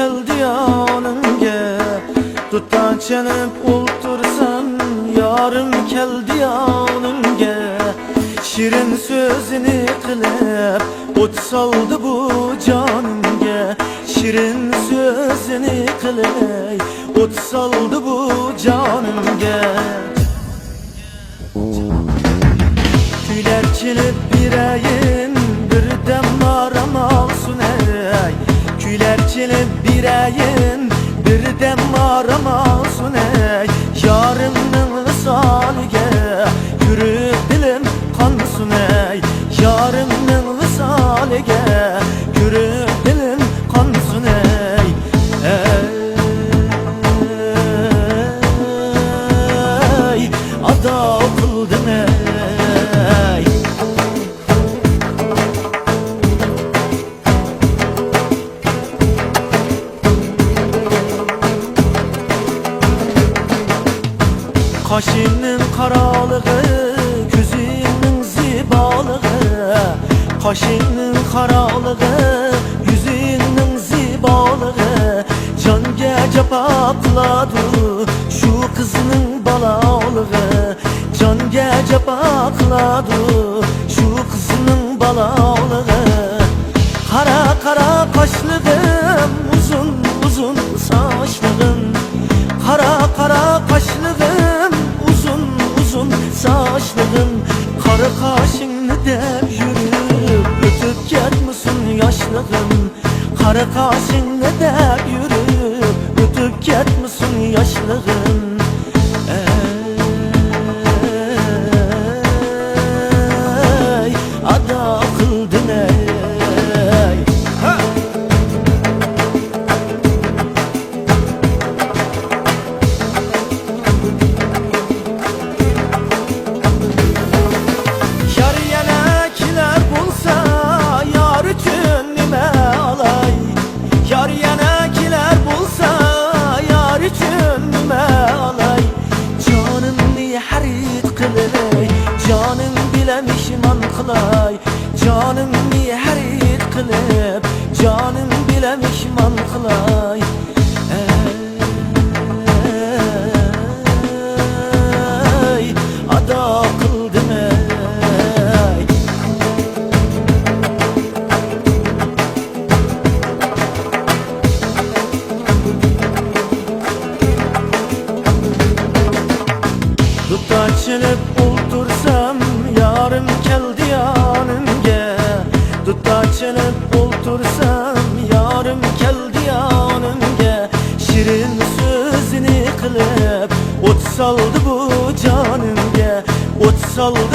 keldi yanımga. Duttan chenib o'ltirsam yarim keldi yanımga. Shirin so'zini qilib o't soldi bu jonimga. Shirin so'zini qilib o't soldi bu jonimga. Kuylar chelib berayin birdam maramal sunay. Kuylar chelib berayin birdam maramal sunay. Yarimning visoliga yurib dilim qon sunay. Yarimning visoliga yurib dilim qon sunay. Ey ado qildim ey. Kaşının karalığı, gözünün zibalığı. Kaşının karalığı, yüzünün zibalığı. Canga capakladı şu kızının balalığı. Canga capakladı şu kızının balalığı. Kara kara kaşlığım, uzun uzun saçlığım. Kara kara kaşlığım, uzun uzun saçlığım. Kara kaşını dep yürüp ötüp ketmesin yaşlığım. Kara kaşını dep yürüp ötüp ketmesin yaşlığım. Ey ada kıldın ey. Canım bilemişman kılay. Canım niye harit kılıp canım bilemişman kılay. Ey ada kıldım ey. Duttan chenib o'ltirsam yarim keldi yanımga. Duttan chenib o'ltirsam yarim keldi yanımga. Shirin so'zini qilib o't soldi bu jonimga. O't soldi